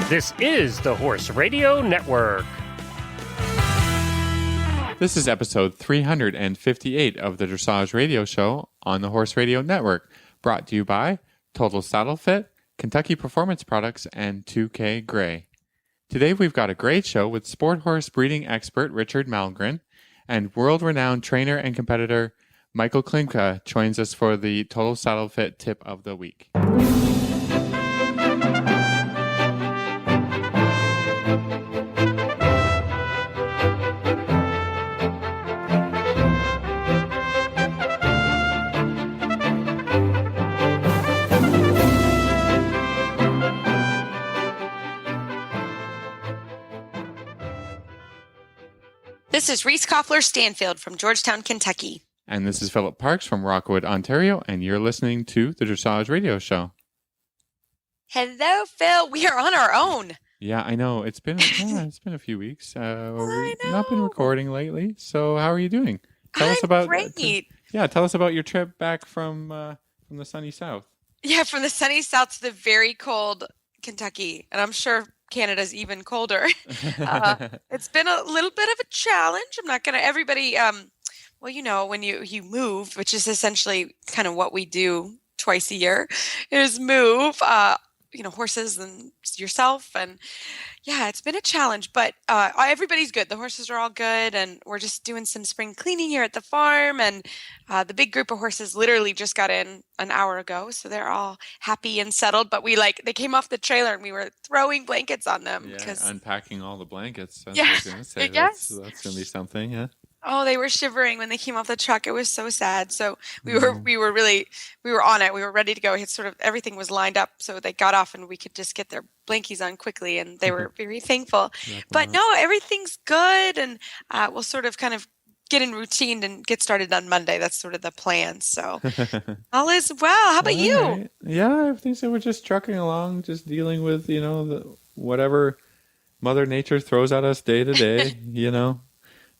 This is the Horse Radio Network. This is episode 358 of the Dressage Radio Show on the Horse Radio Network, brought to you by Total Saddle Fit, Kentucky Performance Products, and 2K Gray. Today we've got a great show with Sporthorse breeding expert Richard Malmgren and world-renowned trainer and competitor Michael Klimke joins us for the Total Saddle Fit tip of the week. This is Reese Koffler-Stanfield from Georgetown, Kentucky. And this is Philip Parks from Rockwood, Ontario, and you're listening to the Dressage Radio Show. Hello, Phil. We are on our own. Yeah, I know. It's been a few weeks. We've not been recording lately. So how are you doing? Tell us about great. Tell us about your trip back from the sunny south. Yeah, from the sunny south to the very cold Kentucky, and I'm sure Canada's even colder. It's been a little bit of a challenge. I'm not gonna everybody. Well, you know, when you move, which is essentially kind of what we do twice a year, is move. Horses and yourself, and yeah, it's been a challenge, but everybody's good. The horses are all good, and we're just doing some spring cleaning here at the farm, and the big group of horses literally just got in an hour ago, so they're all happy and settled, but they came off the trailer, and we were throwing blankets on them. Yeah, unpacking all the blankets. That's yeah, what I was gonna say. Yes. That's going to be something, yeah. Oh, they were shivering when they came off the truck. It was so sad. So we were on it. We were ready to go. Everything was lined up, so they got off and we could just get their blankies on quickly, and they were very thankful. But no, everything's good, and we'll sort of kind of get in routine and get started on Monday. That's sort of the plan. So all is well. How about you? Right. Yeah, everything's we're just trucking along, just dealing with whatever Mother Nature throws at us day to day.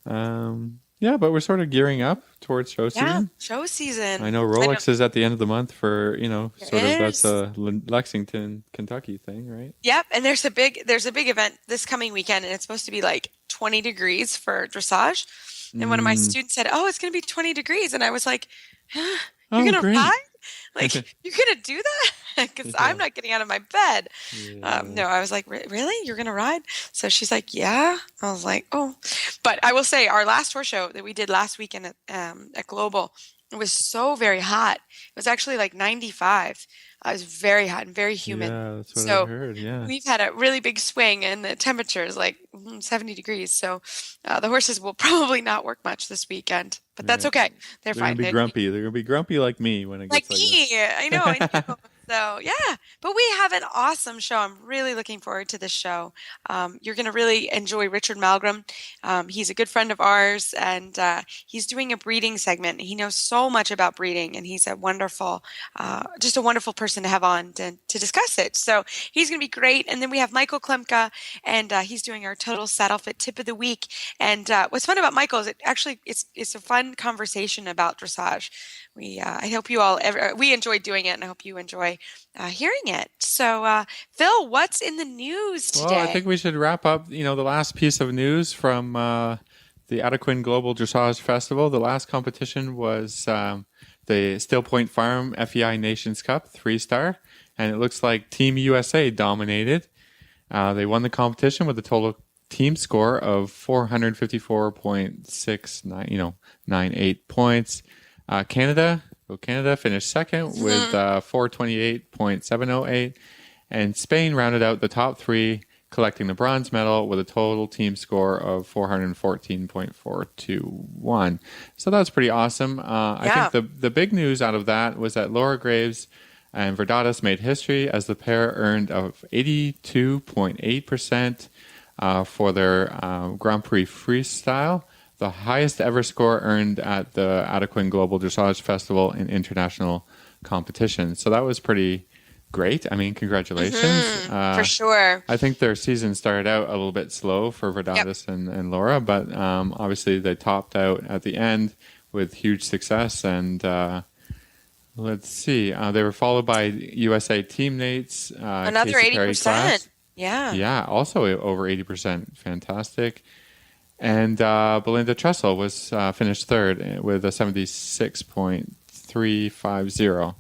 But we're sort of gearing up towards show season. Yeah, show season. I know Rolex is at the end of the month for, that's a Lexington, Kentucky thing, right? Yep, and there's a big event this coming weekend, and it's supposed to be like 20 degrees for dressage. And one of my students said, "Oh, it's going to be 20 degrees." And I was like, "You're going to ride? Like, you're going to do that?" Because I'm not getting out of my bed. Yeah. No, I was like, "Really? You're going to ride?" So she's like, "Yeah." I was like, "Oh." But I will say our last horse show that we did last weekend at Global, it was so very hot. It was actually like 95. It was very hot and very humid. Yeah, that's what I heard, yeah. We've had a really big swing, and the temperature is like 70 degrees. So the horses will probably not work much this weekend. But that's okay. They're fine. Going to be grumpy. They're going to be grumpy like me when it gets like me. I know. So, yeah. But we have an awesome show. I'm really looking forward to this show. You're going to really enjoy Richard Malmgren. He's a good friend of ours, and he's doing a breeding segment. He knows so much about breeding, and he's just a wonderful person to have on to discuss it. So he's going to be great. And then we have Michael Klimke, and he's doing our Total Saddle Fit tip of the week. And what's fun about Michael is it's a fun conversation about dressage. I hope you all we enjoyed doing it, and I hope you enjoy hearing it. So, Phil, what's in the news today? Well, I think we should wrap up, the last piece of news from the Adequin Global Dressage Festival. The last competition was the Still Point Farm FEI Nations Cup 3-star, and it looks like Team USA dominated. They won the competition with a total team score of 454.69, 98 points. Canada finished second with 428.708, and Spain rounded out the top three, collecting the bronze medal with a total team score of 414.421. So that's pretty awesome. I think the big news out of that was that Laura Graves and Verdadas made history as the pair earned of 82.8% for their Grand Prix Freestyle, the highest ever score earned at the Adequin Global Dressage Festival in international competition. So that was pretty great. I mean, congratulations. For sure. I think their season started out a little bit slow for Verdadas and Laura, but obviously they topped out at the end with huge success. And let's see, they were followed by USA teammates. Another Casey 80%. Yeah. Yeah, also over 80%. Fantastic. And Belinda Trussell was finished third with a 76.350.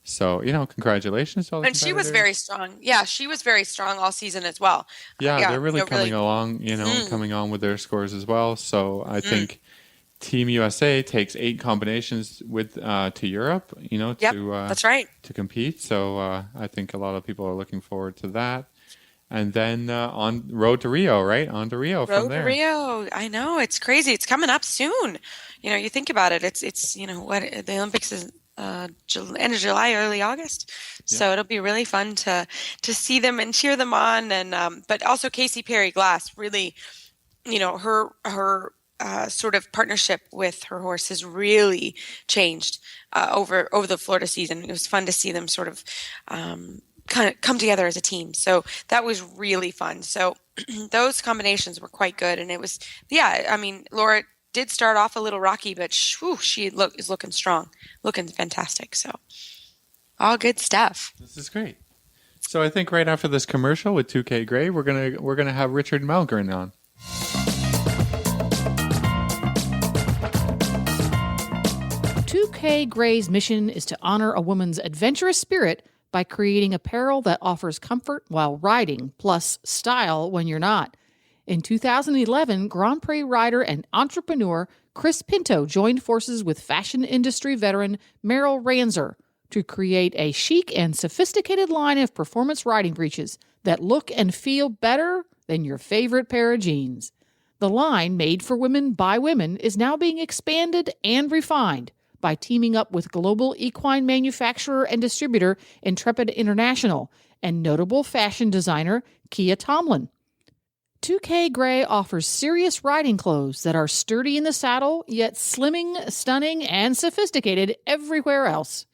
So, congratulations to all the And she was competitors. very strong. Yeah, she was very strong all season as well. Yeah, Yeah, they're really coming really. along, Mhm, coming on with their scores as well. So I mhm. think Team USA takes 8 combinations with to Europe, Yep, that's right. to compete. So I think a lot of people are looking forward to that. And then on road to Rio, right? On to Rio from Road to there. Rio. I know, it's crazy. It's coming up soon. You think about it. It's what the Olympics is end of July, early August. Yeah. So it'll be really fun to see them and cheer them on. And but also Casey Perry Glass really, her sort of partnership with her horse has really changed over the Florida season. It was fun to see them sort of kind of come together as a team. So that was really fun. So those combinations were quite good, and it was yeah. I mean, Laura did start off a little rocky, but she is looking strong, looking fantastic. So all good stuff. This is great. So I think right after this commercial with 2K Gray, we're gonna have Richard Malgren on. 2K Gray's mission is to honor a woman's adventurous spirit by creating apparel that offers comfort while riding, plus style when you're not. In 2011, Grand Prix rider and entrepreneur Chris Pinto joined forces with fashion industry veteran Meryl Ranzer to create a chic and sophisticated line of performance riding breeches that look and feel better than your favorite pair of jeans. The line, made for women by women, is now being expanded and refined by teaming up with global equine manufacturer and distributor Intrepid International and notable fashion designer Kia Tomlin. 2K Gray offers serious riding clothes that are sturdy in the saddle, yet slimming, stunning, and sophisticated everywhere else.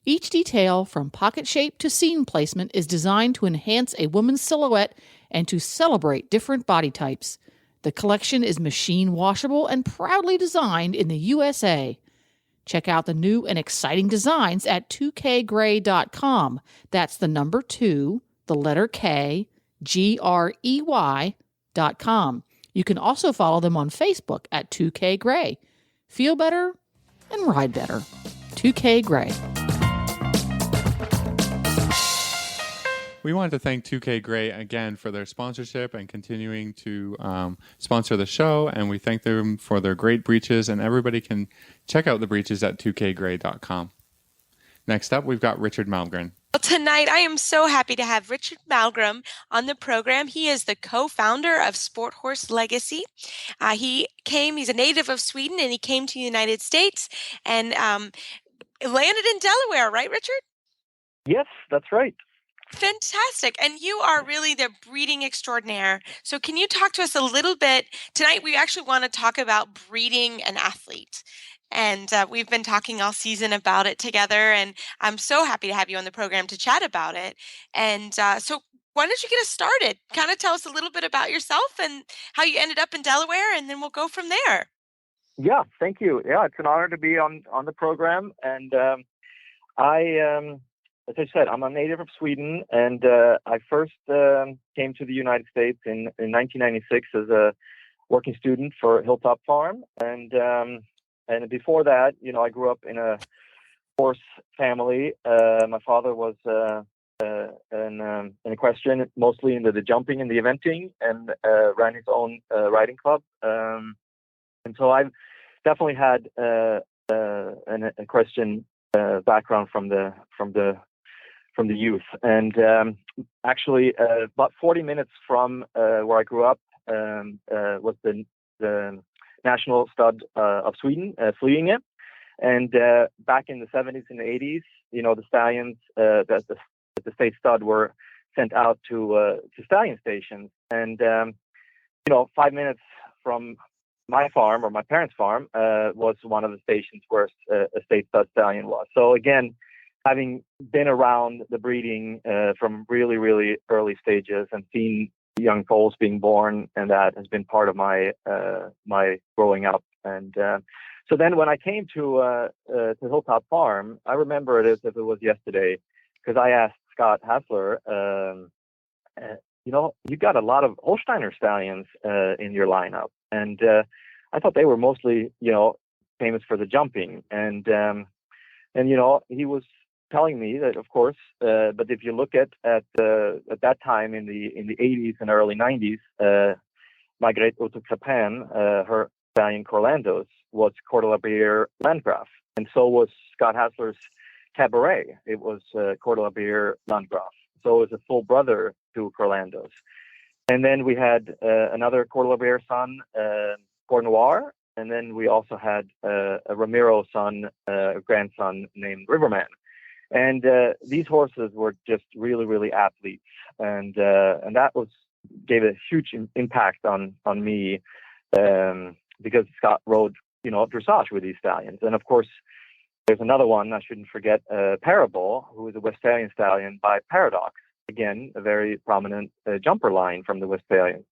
Each detail, from pocket shape to seam placement, is designed to enhance a woman's silhouette and to celebrate different body types. The collection is machine washable and proudly designed in the USA. Check out the new and exciting designs at 2kgray.com. That's the number 2, the letter K, GREY.com. You can also follow them on Facebook at 2K Gray. Feel better and ride better. 2K Gray. We wanted to thank 2K Gray again for their sponsorship and continuing to sponsor the show. And we thank them for their great breeches. And everybody can check out the breeches at 2kgray.com. Next up, we've got Richard Malmgren. Well, tonight I am so happy to have Richard Malmgren on the program. He is the co-founder of Sporthorse Legacy. He's a native of Sweden, and he came to the United States and landed in Delaware, right, Richard? Yes, that's right. Fantastic. And you are really the breeding extraordinaire. So can you talk to us a little bit? Tonight, we actually want to talk about breeding an athlete. And we've been talking all season about it together. And I'm so happy to have you on the program to chat about it. And so why don't you get us started? Kind of tell us a little bit about yourself and how you ended up in Delaware, and then we'll go from there. Yeah, thank you. Yeah, it's an honor to be on the program. And as I said, I'm a native of Sweden, and I first came to the United States in 1996 as a working student for Hilltop Farm, and before that, I grew up in a horse family. My father was an equestrian, mostly into the jumping and the eventing, and ran his own riding club. And so I've definitely had an equestrian background from the youth. And actually, about 40 minutes from where I grew up was the national stud of Sweden, Flyinge. And back in the 70s and 80s, the stallions that the state stud were sent out to stallion stations. And 5 minutes from my farm, or my parents' farm, was one of the stations where a state stud stallion was. So again, having been around the breeding from really, really early stages and seen young foals being born, and that has been part of my growing up. And so then when I came to Hilltop Farm, I remember it as if it was yesterday, because I asked Scott Hassler you got a lot of Holsteiner stallions in your lineup, and I thought they were mostly, famous for the jumping, and he was telling me that, of course, but if you look at that time in the 80s and early 90s, Margrethe Otto Clapan, her stallion Corlandos was Coeur de la Bière Landgraf, and so was Scott Hasler's Cabaret. It was Coeur de la Bière Landgraf, so it was a full brother to Corlandos. And then we had another Coeur de la Bière son, Coeur Noir, and then we also had a Ramiro son, a grandson named Riverman. And these horses were just really, really athletes, and that gave a huge impact on me, because Scott rode, dressage with these stallions. And of course, there's another one I shouldn't forget, Parable, who is a Westphalian stallion by Paradox. Again, a very prominent jumper line from the Westphalians.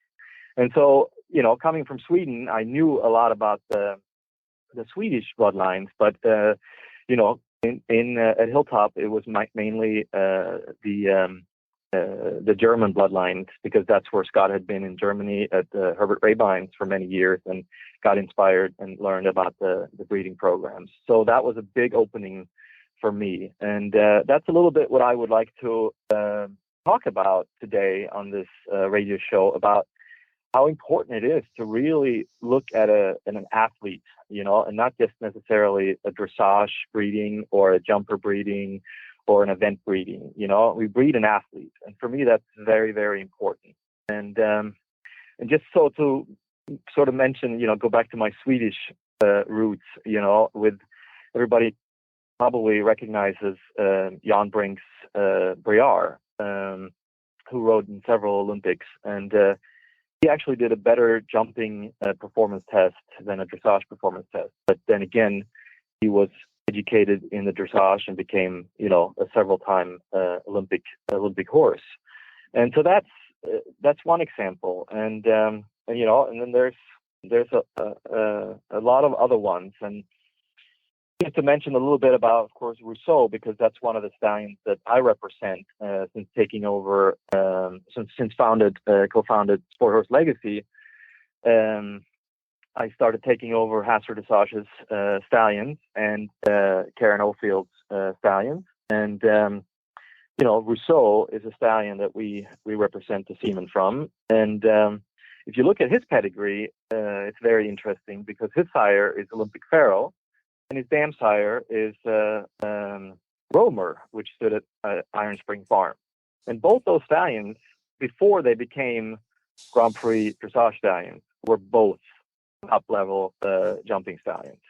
And so, coming from Sweden, I knew a lot about the Swedish bloodlines, but at Hilltop, it was mainly the German bloodlines, because that's where Scott had been in Germany at Herbert Rabein's for many years and got inspired and learned about the breeding programs. So that was a big opening for me. And that's a little bit what I would like to talk about today on this radio show, about how important it is to really look at an athlete, and not just necessarily a dressage breeding or a jumper breeding or an event breeding. We breed an athlete, and for me that's very, very important. And just so to sort of mention, go back to my Swedish roots, with everybody probably recognizes Jan Brink's Briar, who rode in several Olympics, and he actually did a better jumping performance test than a dressage performance test. But then again, he was educated in the dressage and became, a several-time Olympic horse. And so that's one example. And then there's a lot of other ones. And just to mention a little bit about, of course, Rousseau, because that's one of the stallions that I represent since taking over, since co-founded Sporthorse Legacy. I started taking over Hasler Dressage's stallions and Karen Ofield's stallions. And, Rousseau is a stallion that we represent the semen from. And if you look at his pedigree, it's very interesting, because his sire is Olympic Pharaoh, and his dam sire is Romer, which stood at Iron Spring Farm. And both those stallions, before they became Grand Prix dressage stallions, were both top-level jumping stallions.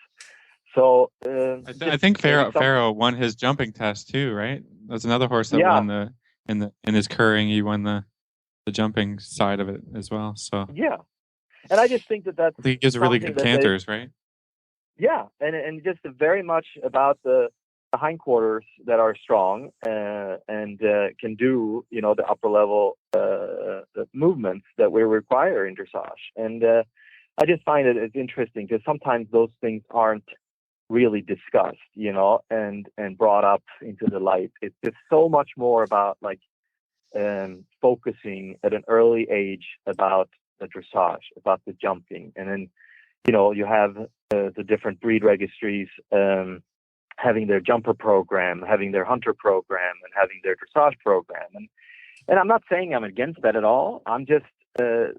So I think Pharaoh won his jumping test too, right? That's another horse that won in his curring. He won the jumping side of it as well. So yeah, and I just think I think he gives really good canters, right? Yeah, and just very much about the hindquarters that are strong and can do, the upper level movements that we require in dressage. And I just find it's interesting, because sometimes those things aren't really discussed, and brought up into the light. It's just so much more about focusing at an early age about the dressage, about the jumping, and then you have the different breed registries having their jumper program, having their hunter program, and having their dressage program. And I'm not saying I'm against that at all. I'm just,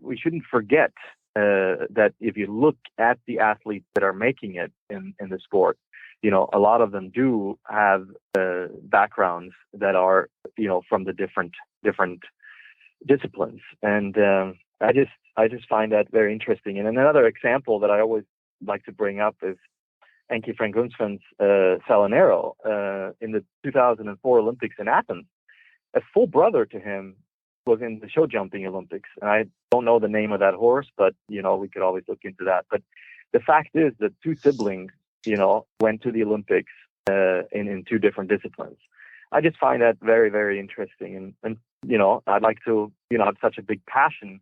we shouldn't forget that if you look at the athletes that are making it in the sport, a lot of them do have backgrounds that are, from the different disciplines. And I just find that very interesting. And another example that I always like to bring up is Enki Frank Gunsven's Salinero in the 2004 Olympics in Athens. A full brother to him was in the show jumping Olympics. And I don't know the name of that horse, but, we could always look into that. But the fact is that two siblings, went to the Olympics in two different disciplines. I just find that very, very interesting. And I'd like to, have such a big passion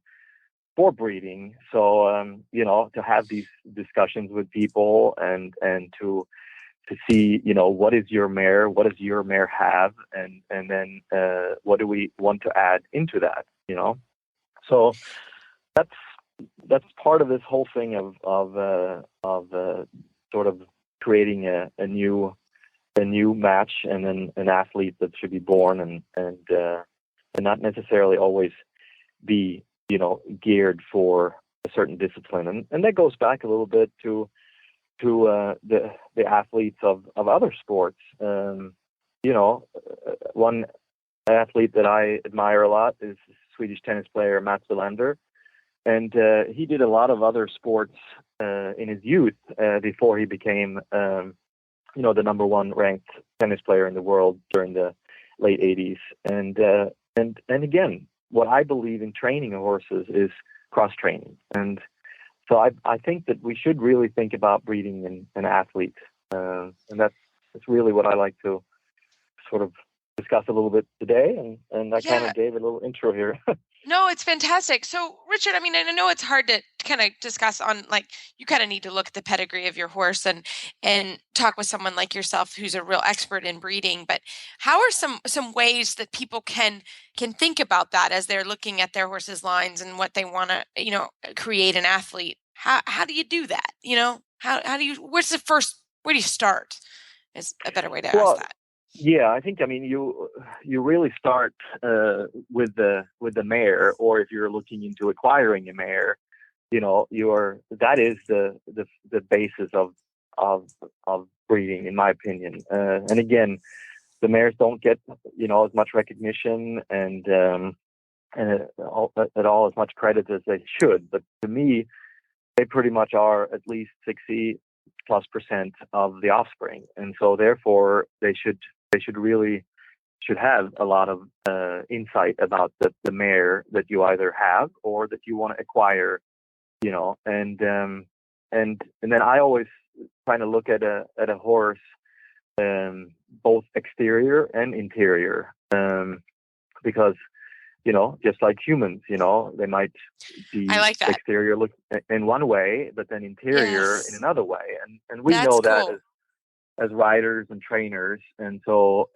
for breeding. So, to have these discussions with people and to see, what is your mare? What does your mare have? And then what do we want to add into that, So that's part of this whole thing of sort of creating a new match, and then an athlete that should be born and not necessarily always be geared for a certain discipline, and that goes back a little bit to the athletes of other sports. One athlete that I admire a lot is Swedish tennis player Mats Wilander, and he did a lot of other sports in his youth before he became the number one ranked tennis player in the world during the late 80s. And again, what I believe in training of horses is cross training, and so I think that we should really think about breeding an athlete, and that's really what I like to sort of discuss a little bit today, and I kind of gave a little intro here. No, it's fantastic. So, Richard, I mean, I know it's hard to kind of discuss on, like, you kind of need to look at the pedigree of your horse and talk with someone like yourself who's a real expert in breeding. But how are some ways that people can think about that as they're looking at their horse's lines and what they want to, create an athlete? How do you do that? How do you? Where do you start? Is a better way to ask that. Yeah, I think you really start with the mare, or if you're looking into acquiring a mare, that is the basis of breeding, in my opinion. And again, the mares don't get as much recognition and at all as much credit as they should. But to me, they pretty much are at least 60+% of the offspring, and so therefore they should have a lot of insight about the mare that you either have or that you want to acquire, and then I always try to look at a horse, both exterior and interior, because just like humans, they might be exterior look in one way, but then interior in another way, and we know that cool. as riders and trainers, and so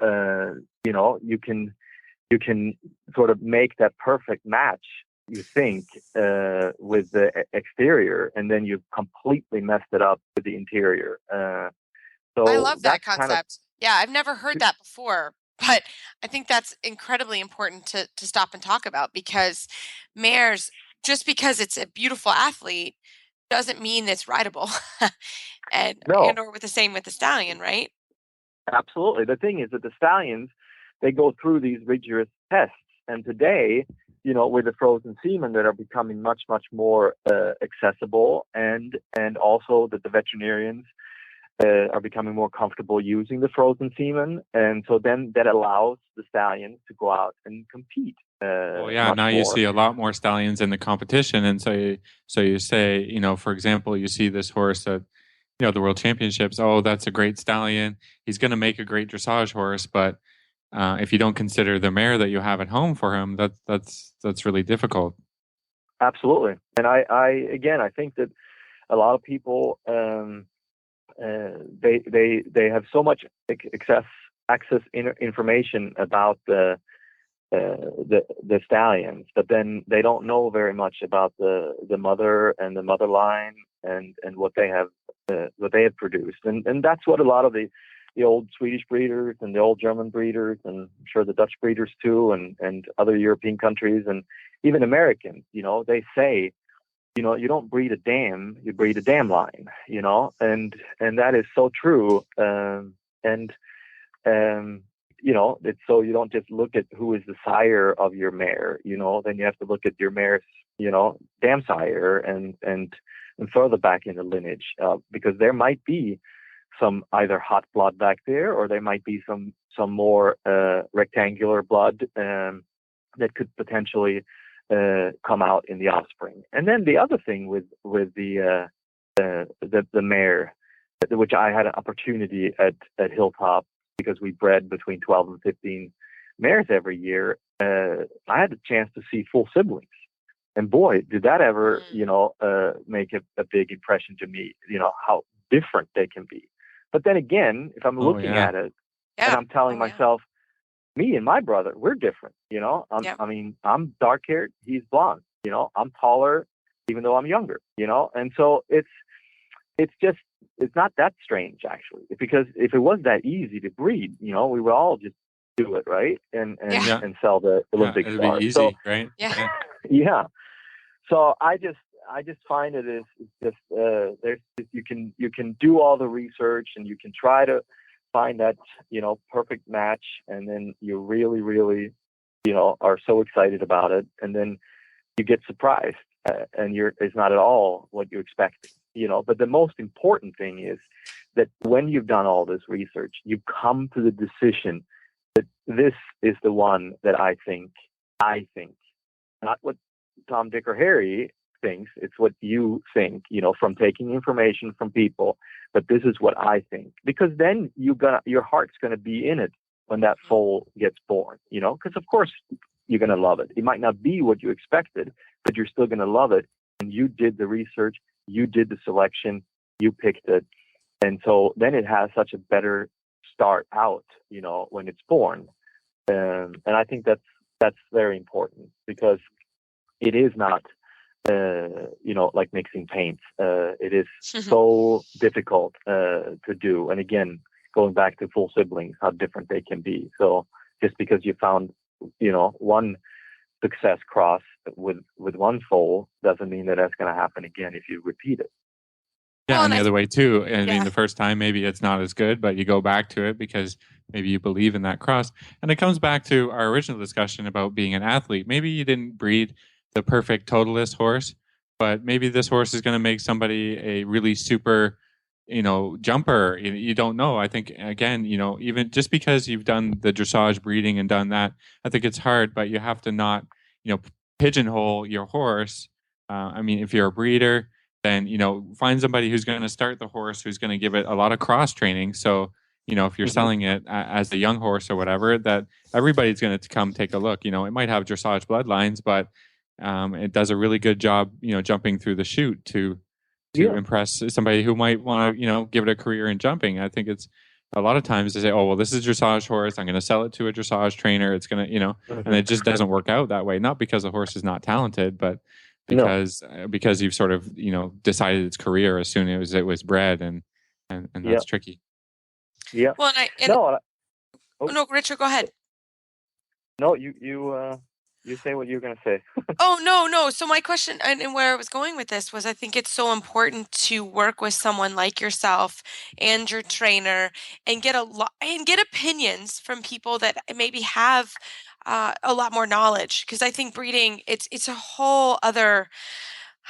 you can sort of make that perfect match, you think, with the exterior, and then you've completely messed it up with the interior. So I love that concept. I've never heard that before, but I think that's incredibly important to stop and talk about, because mares, just because it's a beautiful athlete doesn't mean it's rideable. and or with the stallion, right? Absolutely. The thing is that the stallions, they go through these rigorous tests, and today, with the frozen semen that are becoming much, much more accessible, and also that the veterinarians are becoming more comfortable using the frozen semen, and so then that allows the stallions to go out and compete. Now more. You see a lot more stallions in the competition, and so you say, for example, you see this horse at the World Championships. Oh, that's a great stallion. He's going to make a great dressage horse, but if you don't consider the mare that you have at home for him, that's really difficult. Absolutely, and I think that a lot of people they have so much access information about the stallions, but then they don't know very much about the mother and the mother line and what they have produced, and that's what a lot of the old Swedish breeders and the old German breeders, and I'm sure the Dutch breeders too, and other European countries, and even Americans, they say, you don't breed a dam, you breed a dam line, and that is so true. It's so you don't just look at who is the sire of your mare, then you have to look at your mare's, dam sire and further back in the lineage, because there might be some either hot blood back there, or there might be some more rectangular blood that could potentially come out in the offspring. And then the other thing with the mare, which I had an opportunity at Hilltop, because we bred between 12 and 15 mares every year, I had the chance to see full siblings, and boy, did that ever make a big impression to me, how different they can be. But then again, if I'm looking at it and I'm telling myself, me and my brother, we're different, I'm dark haired, he's blonde, I'm taller, even though I'm younger, and so it's not that strange actually, because if it was that easy to breed, we would all just do it, right, and Yeah. and sell the Olympic it'd star. be easy, So right? Yeah. yeah, so I just find it is just there's you can do all the research and you can try to find that perfect match, and then you really really are so excited about it, and then you get surprised, and it's not at all what you expect. But the most important thing is that when you've done all this research, you come to the decision that this is the one that I think, not what Tom, Dick, or Harry thinks. It's what you think, from taking information from people. But this is what I think, because then your heart's gonna be in it when that foal gets born. Because of course you're gonna love it. It might not be what you expected, but you're still gonna love it. And you did the research, you did the selection, you picked it, and so then it has such a better start out, when it's born. And I think that's very important, because it is not, like mixing paints. It is so difficult to do. And again, going back to full siblings, how different they can be. So just because you found, one success cross with one foal doesn't mean that that's going to happen again if you repeat it. Yeah, Well, and the other way too. I Yeah. mean, the first time maybe it's not as good, but you go back to it because maybe you believe in that cross. And it comes back to our original discussion about being an athlete. Maybe you didn't breed the perfect totalist horse, but maybe this horse is going to make somebody a really super, jumper. You don't know. I think again, even just because you've done the dressage breeding and done that, I think it's hard, but you have to not, pigeonhole your horse. I mean, if you're a breeder, then find somebody who's going to start the horse, who's going to give it a lot of cross training. So if you're selling it as a young horse or whatever, that everybody's going to come take a look. It might have dressage bloodlines, but it does a really good job jumping through the chute to impress somebody who might want to give it a career in jumping. I think it's a lot of times they say, oh well, this is a dressage horse, I'm going to sell it to a dressage trainer, it's going to and it just doesn't work out that way. Not because the horse is not talented, but because you've sort of decided its career as soon as it was bred, and that's tricky. Yeah. Well, no, Richard, go ahead. No, you say what you're going to say. Oh, no. So my question and where I was going with this was, I think it's so important to work with someone like yourself and your trainer and get opinions from people that maybe have a lot more knowledge, because I think breeding, it's a whole other.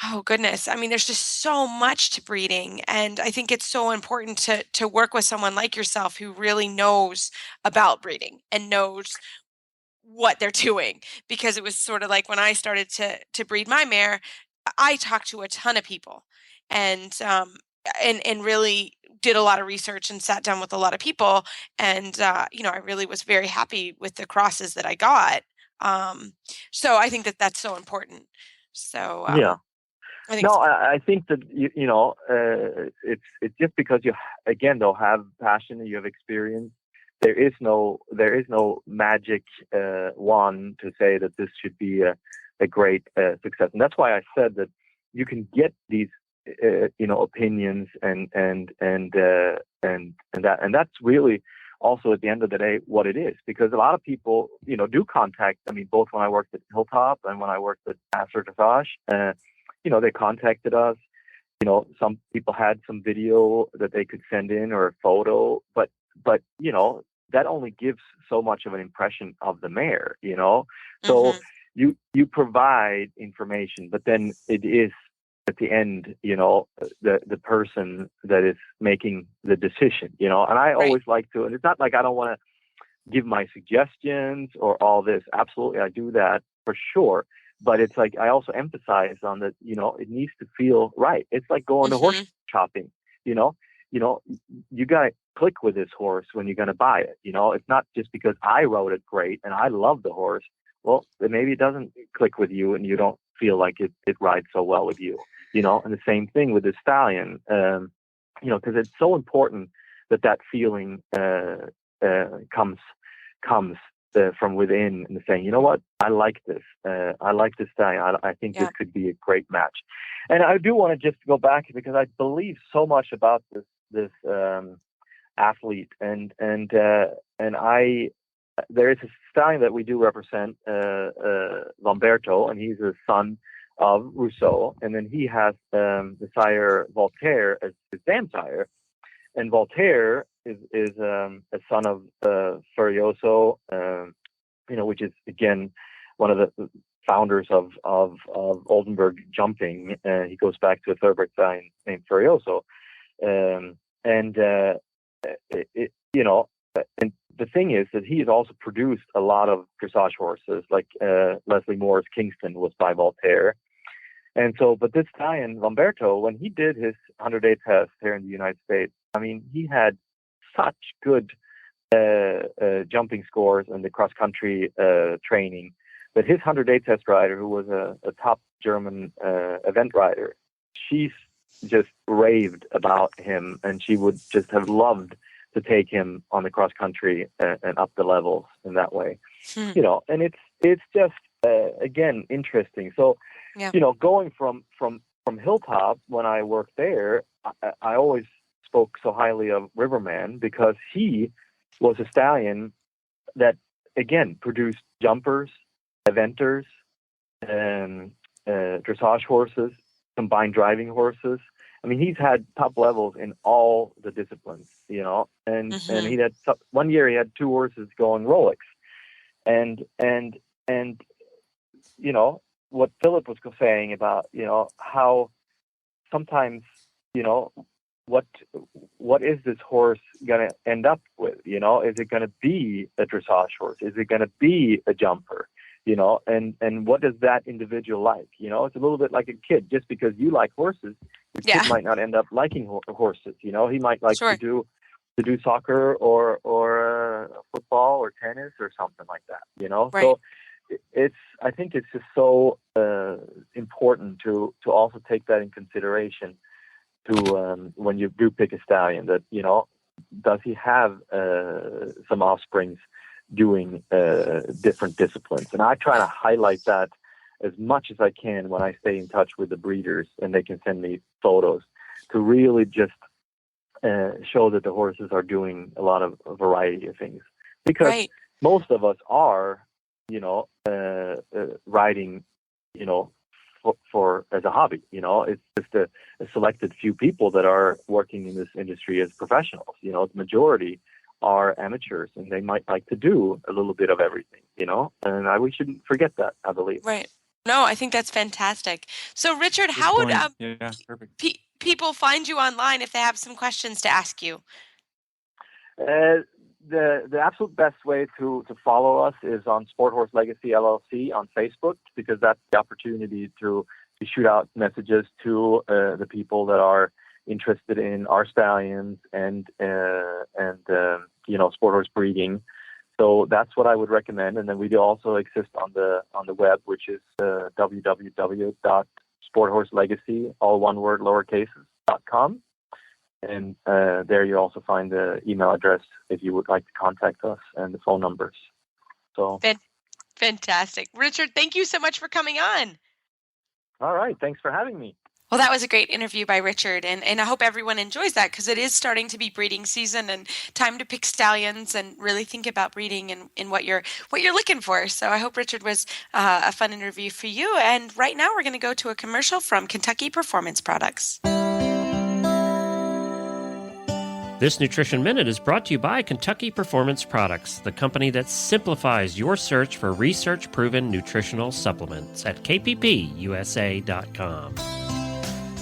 Oh goodness. I mean, there's just so much to breeding. And I think it's so important to work with someone like yourself who really knows about breeding and knows what they're doing. Because it was sort of like when I started to breed my mare, I talked to a ton of people and really did a lot of research and sat down with a lot of people. And I really was very happy with the crosses that I got. So I think that that's so important. So yeah. I think No, I think that it's just because you again though have passion and you have experience. There is no magic one to say that this should be a great success, and that's why I said that you can get these opinions and that's really also at the end of the day what it is, because a lot of people do contact. I mean, both when I worked at Hilltop and when I worked at Master Dressage. They contacted us. Some people had some video that they could send in or a photo, but that only gives so much of an impression of the mare, So you provide information, but then it is at the end, the person that is making the decision, and I always like to, and it's not like I don't want to give my suggestions or all this. Absolutely, I do that for sure. But it's like I also emphasize on that, it needs to feel right. It's like going to horse shopping, you got to click with this horse when you're going to buy it. It's not just because I rode it great and I love the horse. Well, then maybe it doesn't click with you and you don't feel like it rides so well with you, and the same thing with the stallion, because it's so important that feeling comes from within and saying, you know what, I like this. I like this stallion. I think this could be a great match. And I do want to just go back because I believe so much about this athlete, and there is a stallion that we do represent, Lamberto, and he's a son of Rousseau, and then he has the sire Voltaire as his dam sire, and Voltaire is a son of Furioso, which is again one of the founders of Oldenburg jumping. He goes back to a thoroughbred stallion named Furioso, and the thing is that he has also produced a lot of dressage horses, like Leslie Moore's Kingston was by Voltaire. And so, but this stallion, Lamberto, when he did his 100-day test here in the United States, I mean, he had such good jumping scores in the cross-country training that his 100-day test rider, who was a top German event rider, she's just raved about him, and she would just have loved to take him on the cross country and up the levels in that way. And it's just again interesting. So going from Hilltop, when I worked there, I always spoke so highly of Riverman because he was a stallion that again produced jumpers, eventers, dressage horses, combined driving horses. I mean, he's had top levels in all the disciplines, and he had one year he had 2 horses going Rolex, and what Philip was saying about how sometimes what is this horse gonna end up with? Is it gonna be a dressage horse? Is it gonna be a jumper? And what does that individual like? It's a little bit like a kid. Just because you like horses, the kid might not end up liking horses. He might like to do soccer or football or tennis or something like that. Right. So I think it's just so important to also take that in consideration to when you do pick a stallion, that does he have some offsprings doing different disciplines. And I try to highlight that as much as I can when I stay in touch with the breeders and they can send me photos to really just show that the horses are doing a lot of a variety of things. Because most of us are, riding, for as a hobby. It's just a selected few people that are working in this industry as professionals. The majority are amateurs, and they might like to do a little bit of everything, and we shouldn't forget that, I believe. Right. No, I think that's fantastic. So, Richard, how would people find you online if they have some questions to ask you? The absolute best way to follow us is on Sporthorse Legacy LLC on Facebook, because that's the opportunity to shoot out messages to the people that are interested in our stallions and Sporthorse breeding. So that's what I would recommend. And then we do also exist on the web, which is www.sporthorselegacy, all one word, lowercases.com. And there you also find the email address if you would like to contact us, and the phone numbers. So fantastic. Richard, thank you so much for coming on. All right. Thanks for having me. Well, that was a great interview by Richard, and I hope everyone enjoys that, because it is starting to be breeding season and time to pick stallions and really think about breeding and what you're looking for. So I hope Richard was a fun interview for you. And right now we're going to go to a commercial from Kentucky Performance Products. This Nutrition Minute is brought to you by Kentucky Performance Products, the company that simplifies your search for research-proven nutritional supplements at kppusa.com.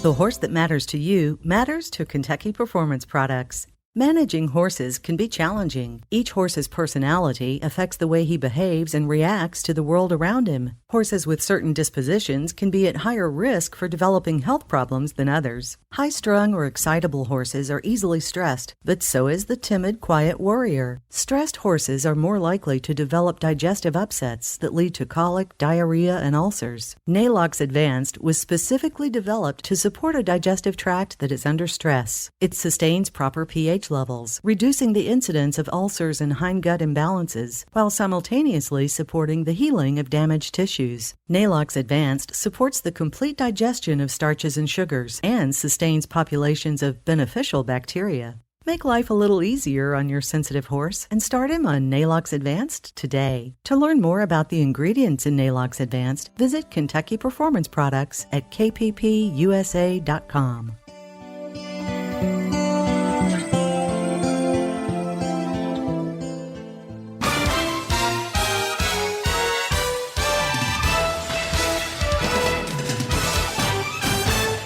The horse that matters to you matters to Kentucky Performance Products. Managing horses can be challenging. Each horse's personality affects the way he behaves and reacts to the world around him. Horses with certain dispositions can be at higher risk for developing health problems than others. High-strung or excitable horses are easily stressed, but so is the timid, quiet warrior. Stressed horses are more likely to develop digestive upsets that lead to colic, diarrhea, and ulcers. Nalox Advanced was specifically developed to support a digestive tract that is under stress. It sustains proper pH pH levels, reducing the incidence of ulcers and hindgut imbalances, while simultaneously supporting the healing of damaged tissues. Nalox Advanced supports the complete digestion of starches and sugars and sustains populations of beneficial bacteria. Make life a little easier on your sensitive horse and start him on Nalox Advanced today. To learn more about the ingredients in Nalox Advanced, visit Kentucky Performance Products at kppusa.com.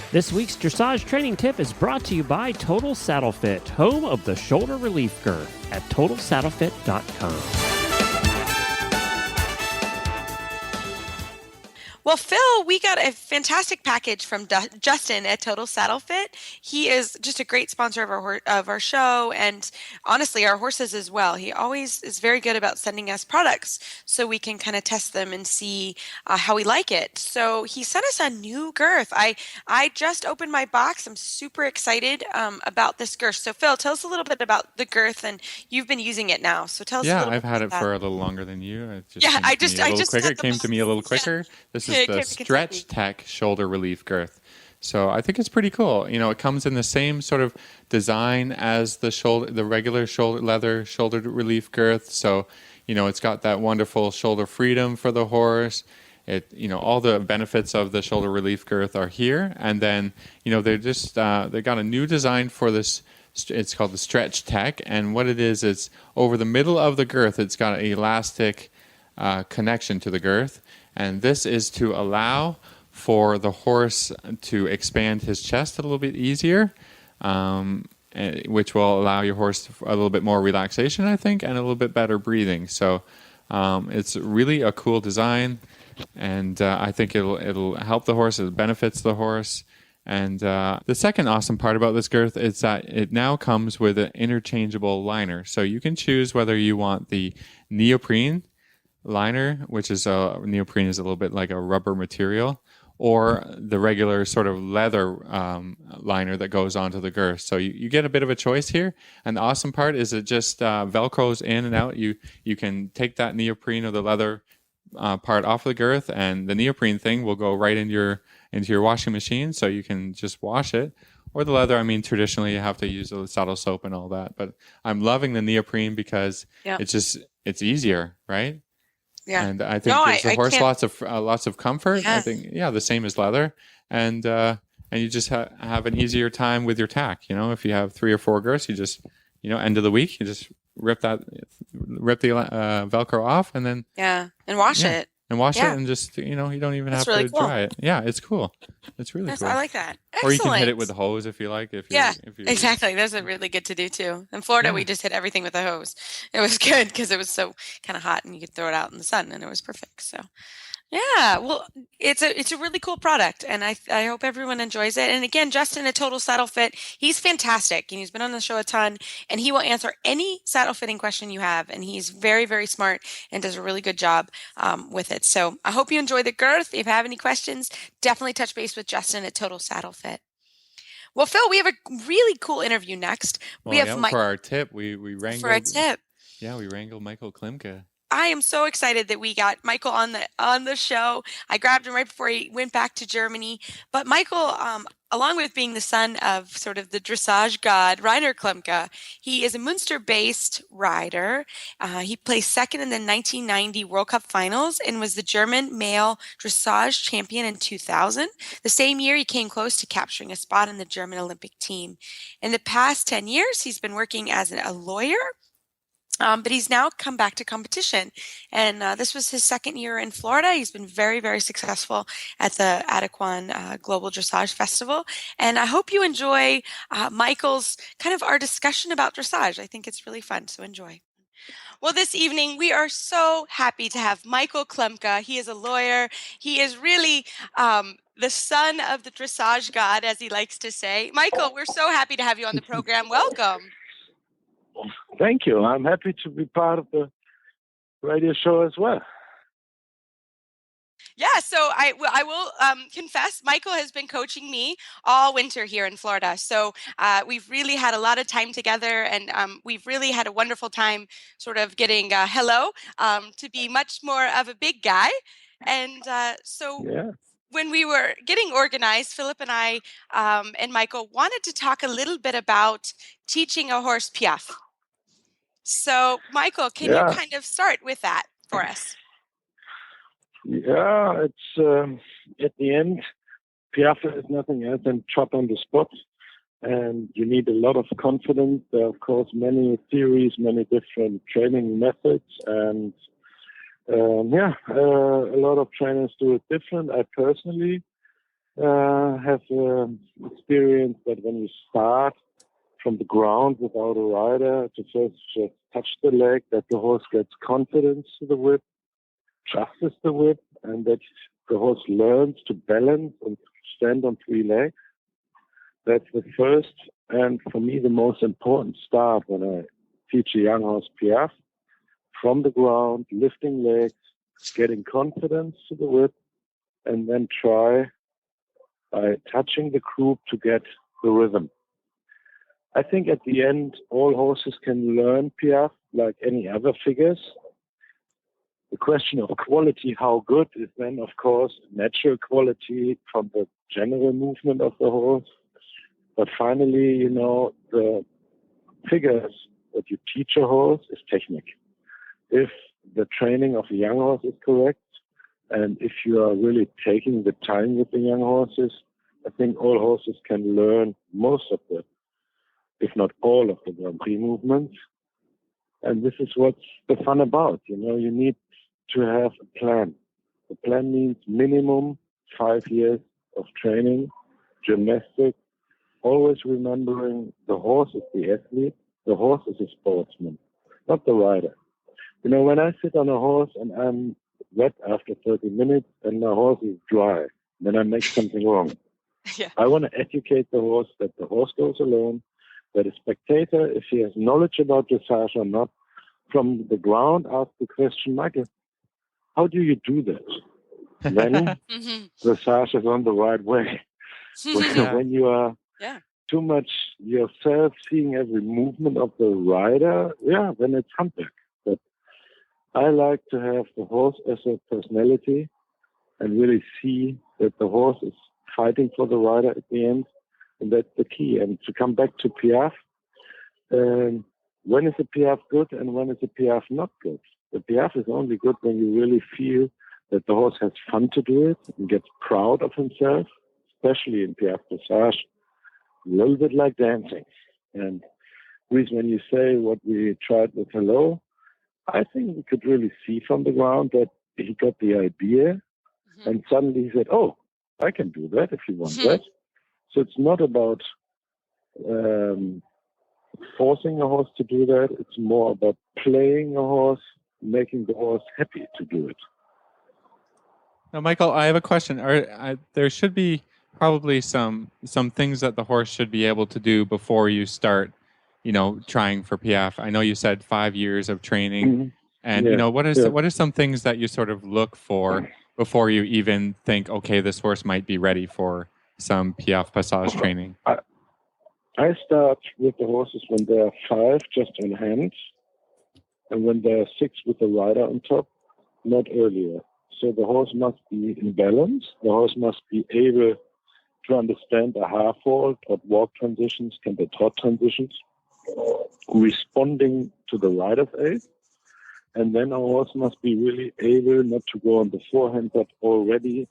This week's dressage training tip is brought to you by Total Saddle Fit, home of the shoulder relief girth at TotalSaddleFit.com. Well, Phil, we got a fantastic package from Justin at Total Saddle Fit. He is just a great sponsor of our show, and honestly, our horses as well. He always is very good about sending us products so we can kind of test them and see how we like it. So he sent us a new girth. I just opened my box. I'm super excited about this girth. So Phil, tell us a little bit about the girth, and you've been using it now. So tell us a little bit. Yeah, I've had it about for a little longer than you. It It came to me a little quicker. This is the Stretch Tech shoulder relief girth. So I think it's pretty cool. You know, it comes in the same sort of design as the regular leather shoulder relief girth. So, you know, it's got that wonderful shoulder freedom for the horse. All the benefits of the shoulder relief girth are here. And then, you know, they got a new design for this. It's called the Stretch Tech. And what it is, it's over the middle of the girth. It's got an elastic connection to the girth. And this is to allow for the horse to expand his chest a little bit easier, which will allow your horse a little bit more relaxation, I think, and a little bit better breathing. So it's really a cool design, and I think it'll help the horse. It benefits the horse. And the second awesome part about this girth is that it now comes with an interchangeable liner. So you can choose whether you want the neoprene liner, which is neoprene is a little bit like a rubber material, or the regular sort of leather liner that goes onto the girth. So you get a bit of a choice here. And the awesome part is it just Velcros in and out. You can take that neoprene or the leather part off the girth, and the neoprene thing will go right into your washing machine, so you can just wash it. Or the leather, I mean, traditionally you have to use the saddle soap and all that. But I'm loving the neoprene because it's easier, right? Yeah. And I think gives the horse lots of comfort. Yes. I think, the same as leather. And you just have an easier time with your tack. You know, if you have 3 or 4 girths, you just, end of the week, you just rip the Velcro off and then. Yeah. And wash it. And wash it and just, you don't even have to dry it. Yeah, it's cool. It's really cool. I like that. Excellent. Or you can hit it with a hose if you like. Exactly. Those are really good to do too. In Florida, we just hit everything with a hose. It was good because it was so kind of hot and you could throw it out in the sun and it was perfect. So, yeah, well, it's a really cool product, and I hope everyone enjoys it. And again, Justin at Total Saddle Fit, he's fantastic, and he's been on the show a ton, and he will answer any saddle fitting question you have, and he's very, very smart and does a really good job with it. So I hope you enjoy the girth. If you have any questions, definitely touch base with Justin at Total Saddle Fit. Well, Phil, we have a really cool interview next. For our tip, we wrangled. For our tip. Yeah, we wrangled Michael Klimke. I am so excited that we got Michael on the show. I grabbed him right before he went back to Germany. But Michael, along with being the son of sort of the dressage god, Rainer Klimke, he is a Münster-based rider. He placed second in the 1990 World Cup Finals and was the German male dressage champion in 2000. The same year, he came close to capturing a spot in the German Olympic team. In the past 10 years, he's been working as a lawyer. But he's now come back to competition, and this was his second year in Florida. He's been very, very successful at the Adequan Global Dressage Festival, and I hope you enjoy Michael's kind of our discussion about dressage. I think it's really fun, so enjoy. Well, this evening, we are so happy to have Michael Klimke. He is a lawyer. He is really the son of the dressage god, as he likes to say. Michael, we're so happy to have you on the program. Welcome. Thank you. I'm happy to be part of the radio show as well. Yeah, so I will confess, Michael has been coaching me all winter here in Florida. So we've really had a lot of time together, and we've really had a wonderful time sort of getting hello to be much more of a big guy. And so Yeah. when we were getting organized, Philip and I and Michael wanted to talk a little bit about teaching a horse piaffe. So, Michael, can you Yeah. kind of start with that for us? Yeah. It's at the end, piaffe is nothing else than trot on the spot. And you need a lot of confidence. There are, of course, many theories, many different training methods. And a lot of trainers do it different. I personally have experienced that when you start from the ground without a rider, to first just touch the leg, that the horse gets confidence to the whip, trusts the whip, and that the horse learns to balance and stand on three legs. That's the first and for me the most important start when I teach a young horse piaffe. From the ground, lifting legs, getting confidence to the whip, and then try by touching the croup to get the rhythm. I think at the end, all horses can learn piaffe like any other figures. The question of quality, how good, is then, of course, natural quality from the general movement of the horse. But finally, the figures that you teach a horse is technique. If the training of a young horse is correct, and if you are really taking the time with the young horses, I think all horses can learn most of the, if not all of the Grand Prix movements. And this is what's the fun about. You need to have a plan. The plan means minimum 5 years of training, gymnastics, always remembering the horse is the athlete, the horse is a sportsman, not the rider. When I sit on a horse and I'm wet after 30 minutes and my horse is dry, then I make something wrong. Yeah. I want to educate the horse that the horse goes alone, that a spectator, if he has knowledge about dressage or not, from the ground ask the question, Michael, how do you do that? Then dressage is on the right way. When you are too much yourself seeing every movement of the rider, then it's humpback. But I like to have the horse as a personality and really see that the horse is fighting for the rider at the end, and that's the key. And to come back to piaffe, when is a piaffe good and when is a piaffe not good? The piaffe is only good when you really feel that the horse has fun to do it and gets proud of himself, especially in piaffe dressage, a little bit like dancing. And Reese, when you say what we tried with hello, I think we could really see from the ground that he got the idea, and suddenly he said, oh, I can do that if you want that. So it's not about forcing a horse to do that. It's more about playing a horse, making the horse happy to do it. Now, Michael, I have a question. There should be probably some things that the horse should be able to do before you start, trying for piaffe. I know you said 5 years of training, and what are some things that you sort of look for before you even think, okay, this horse might be ready for some piaffe passage training? I start with the horses when they are 5, just on hand, and when they are 6 with the rider on top, not earlier. So the horse must be in balance. The horse must be able to understand a half vault or walk transitions, can be trot transitions, responding to the rider's aid. And then a horse must be really able not to go on the forehand, but already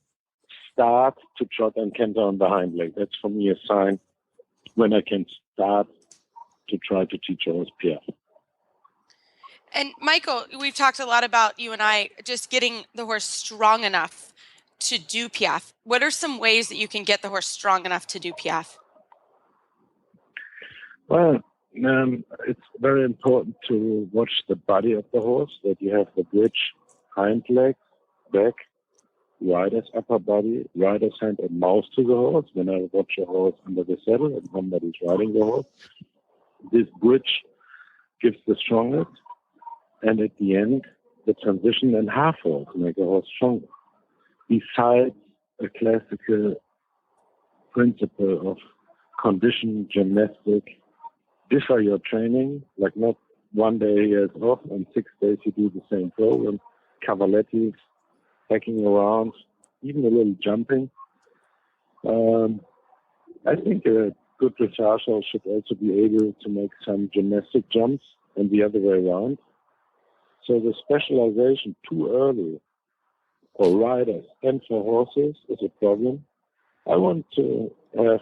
start to trot and canter on the hind leg. That's for me a sign when I can start to try to teach a horse piaffe. And Michael, we've talked a lot about, you and I, just getting the horse strong enough to do piaffe. What are some ways that you can get the horse strong enough to do piaffe? Well, it's very important to watch the body of the horse, that you have the bridge, hind leg, back, rider's upper body, rider's hand and mouth to the horse. When I watch a horse under the saddle and somebody's riding the horse, this bridge gives the strongest. And at the end, the transition and half vault make a horse stronger. besides a classical principle of condition, gymnastic, differ your training, like not one day is off and 6 days you do the same program, cavalettis, hacking around, even a little jumping. I think a good dressage horse should also be able to make some gymnastic jumps and the other way around. So the specialization too early for riders and for horses is a problem. I want to have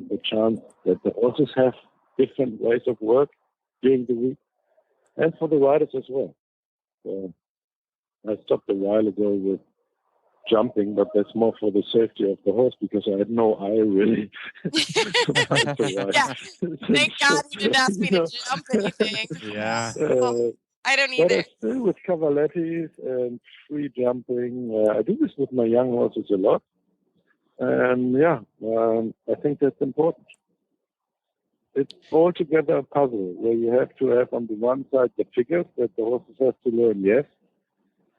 the chance that the horses have different ways of work during the week, and for the riders as well. So I stopped a while ago with jumping, but that's more for the safety of the horse because I had no eye really. Yeah. Thank God you didn't ask me to jump anything. Yeah. I don't But either. I still with cavalettis and free jumping. I do this with my young horses a lot. And I think that's important. It's altogether a puzzle where you have to have on the one side the figures that the horses have to learn, yes.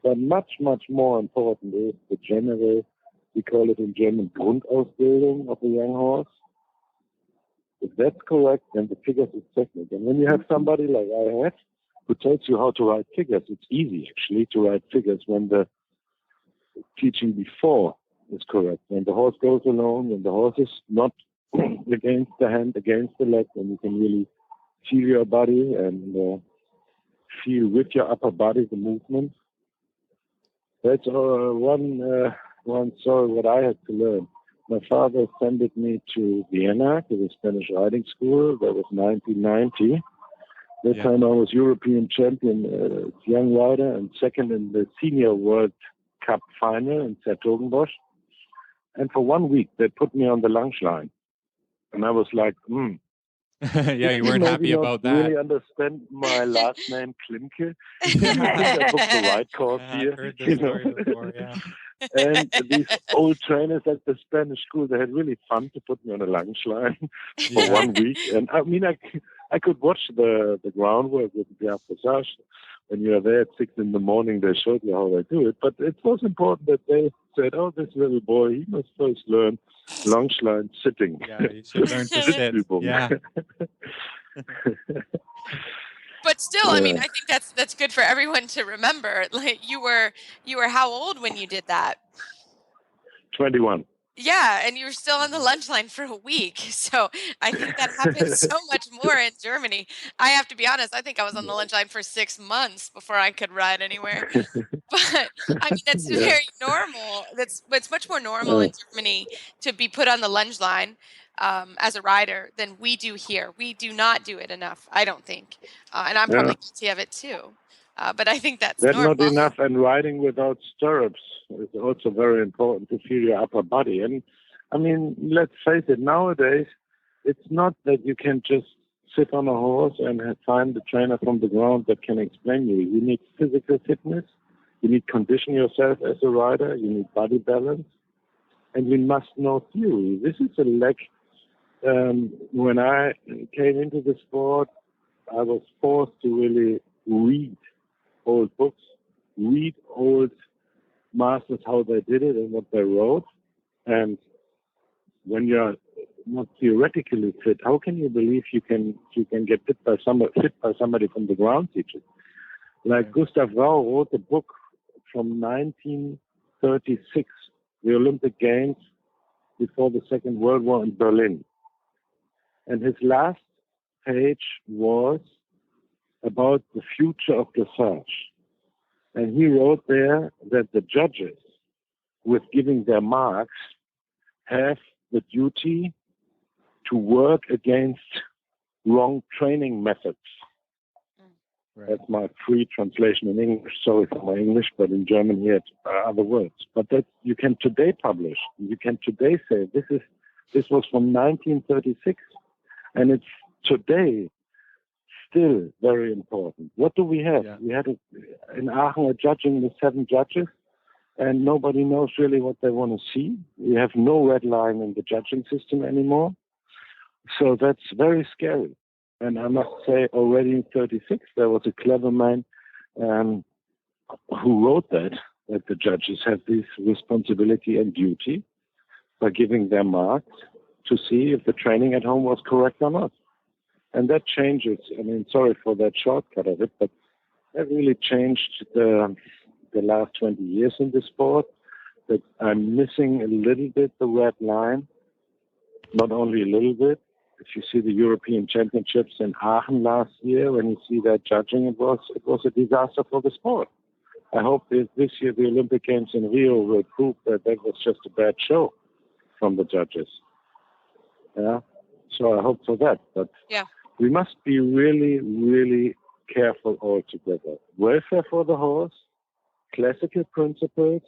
But much, much more important is the general, we call it in German, Grundausbildung of a young horse. If that's correct, then the figures is technique. And when you have somebody like I have, who tells you how to ride figures, it's easy actually to ride figures when the teaching before is correct. When the horse goes alone, when the horse is not against the hand, against the leg, and you can really feel your body and feel with your upper body the movement. That's one story what I had to learn. My father sent me to Vienna to the Spanish riding school. That was 1990. That time I was European champion as young rider and second in the senior World Cup final in Sertogenbosch. And for 1 week, they put me on the lunch line. And I was like, Yeah, you weren't happy about that. Really understand my last name, Klimke. I booked the right course here. I've heard this story before, yeah. And these old trainers at the Spanish school, they had really fun to put me on a lunch line for 1 week. And I mean, I could watch the groundwork with the Dressage. When you are there at 6 in the morning, they showed you how they do it. But it was important that they said, oh, this little boy, he must first learn lunch line sitting. Yeah, you should learn to sit. Yeah. But still, I mean, I think that's good for everyone to remember. Like you were how old when you did that? 21. Yeah, and you were still on the lunch line for a week. So I think that happens so much more in Germany. I have to be honest, I think I was on the lunch line for 6 months before I could ride anywhere. But I mean, that's very normal. It's much more normal in Germany to be put on the lunge line as a rider than we do here. We do not do it enough, I don't think. And I'm probably guilty of it too. But I think that's normal. Not enough, and riding without stirrups is also very important to feel your upper body. And I mean, let's face it, nowadays, it's not that you can just sit on a horse and find the trainer from the ground that can explain you. You need physical fitness, you need condition yourself as a rider, you need body balance, and you must know theory. This is a lack. When I came into the sport, I was forced to really read old books, read old masters, how they did it and what they wrote. And when you're not theoretically fit, how can you believe you can get fit by somebody from the ground teaching? Like Gustav Rau wrote a book from 1936, the Olympic Games before the Second World War in Berlin. And his last page was about the future of dressage. And he wrote there that the judges, with giving their marks, have the duty to work against wrong training methods. Right. That's my free translation in English. Sorry for my English, but in German here are other words. But that you can today publish. You can today say this was from 1936, and it's today still very important. What do we have? We had in Aachen a judging with 7 judges, and nobody knows really what they want to see. We have no red line in the judging system anymore. So that's very scary. And I must say, already in 36, there was a clever man who wrote that. that the judges have this responsibility and duty by giving their marks to see if the training at home was correct or not. And that changes. I mean, sorry for that shortcut of it, but that really changed the last 20 years in the sport. That I'm missing a little bit the red line, not only a little bit. If you see the European Championships in Aachen last year, when you see that judging, it was a disaster for the sport. I hope that this year the Olympic Games in Rio will prove that was just a bad show from the judges. Yeah, so I hope for that. But we must be really, really careful altogether. Welfare for the horse, classical principles,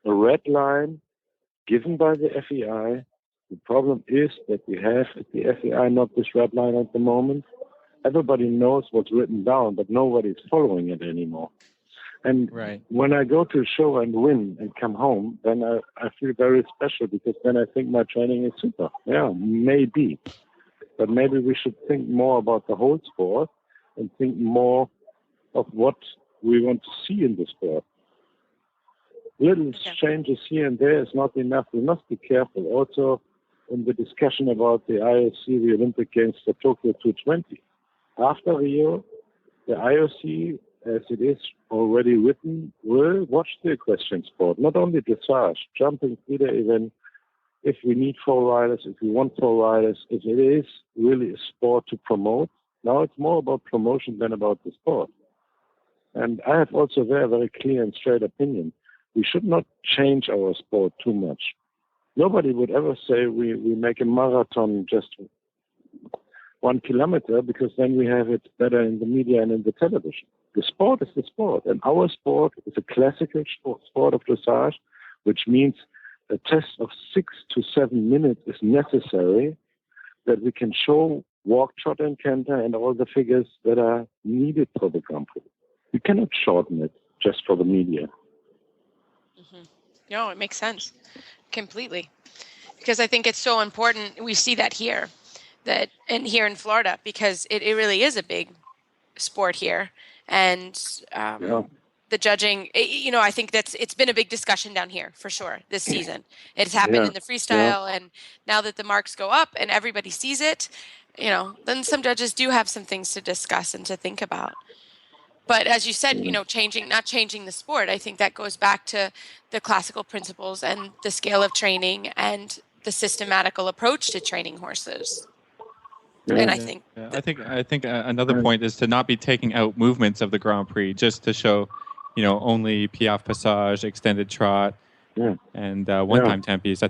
a red line given by the FEI. The problem is that we have at the FEI not this red line at the moment. Everybody knows what's written down, but nobody's following it anymore. And when I go to a show and win and come home, then I feel very special because then I think my training is super. Yeah, maybe. But maybe we should think more about the whole sport and think more of what we want to see in the sport. Little changes here and there is not enough. We must be careful. Also, in the discussion about the IOC, the Olympic Games for Tokyo 220. After Rio, the IOC, as it is already written, will watch the equestrian sport, not only dressage, jumping, feeder event. If we need four riders, if we want four riders, if it is really a sport to promote. Now it's more about promotion than about the sport. And I have also a very, very clear and straight opinion. We should not change our sport too much. Nobody would ever say we make a marathon just 1 kilometer because then we have it better in the media and in the television. The sport is the sport, and our sport is a classical sport of dressage, which means a test of 6 to 7 minutes is necessary that we can show walk, trot, and canter and all the figures that are needed for the Grand Prix. We cannot shorten it just for the media. Mm-hmm. No, it makes sense completely, because I think it's so important. We see that here, here in Florida, because it really is a big sport here, and the judging. I think it's been a big discussion down here for sure this season. It's happened in the freestyle, and now that the marks go up and everybody sees it, then some judges do have some things to discuss and to think about. But as you said, not changing the sport. I think that goes back to the classical principles and the scale of training and the systematical approach to training horses. Yeah. And I think another point is to not be taking out movements of the Grand Prix just to show, only Piaffe Passage, extended trot, and one-time tempies. I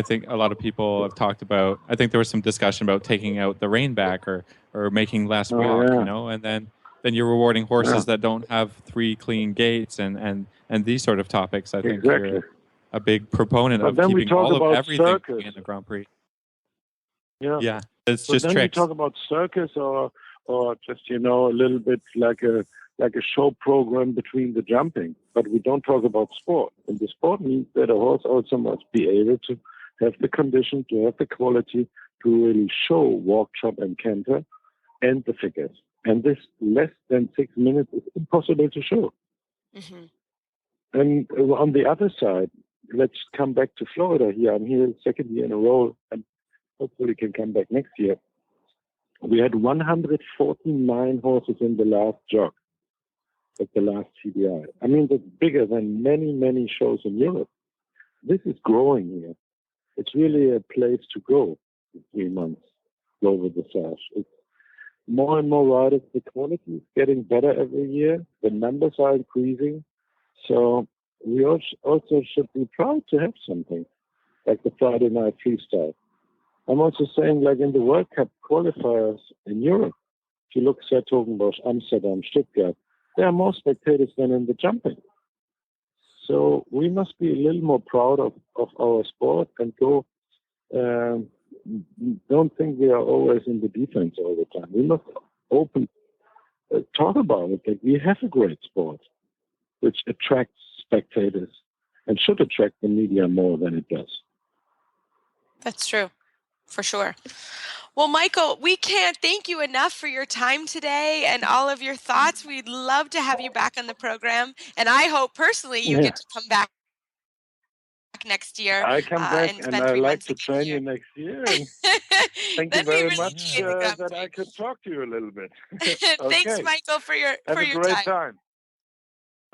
think a lot of people have talked about. I think there was some discussion about taking out the rein back or making less walk, and then you're rewarding horses that don't have 3 clean gaits and these sort of topics. I think you're a big proponent of keeping all of everything in the Grand Prix. Yeah, it's just then tricks. We talk about circus or just a little bit like a show program between the jumping, but we don't talk about sport. And the sport means that a horse also must be able to have the condition, to have the quality to really show walk, trot, and canter, and the figures. And this less than 6 minutes is impossible to show. Mm-hmm. And on the other side, let's come back to Florida here. I'm here second year in a row, and hopefully can come back next year. We had 149 horses in the last jog at the last CDI. I mean, that's bigger than many, many shows in Europe. This is growing here. It's really a place to go in 3 months, global dressage. It's more and more riders. The quality is getting better every year. The numbers are increasing. So we also should be proud to have something like the Friday night freestyle. I'm also saying, like in the World Cup qualifiers in Europe, if you look at Hertogenbosch, Amsterdam, Stuttgart, there are more spectators than in the jumping. So we must be a little more proud of our sport and go. Don't think we are always in the defense all the time. We must talk about it. That we have a great sport, which attracts spectators and should attract the media more than it does. That's true. For sure. Well, Michael, we can't thank you enough for your time today and all of your thoughts. We'd love to have you back on the program. And I hope personally you Yeah. get to come back next year I come back and and spend I 3 like months to again train you here. next year. And thank you That'd be very really much great to come that to. I could talk to you a little bit. Thanks, Okay. Michael, for Have a your great time.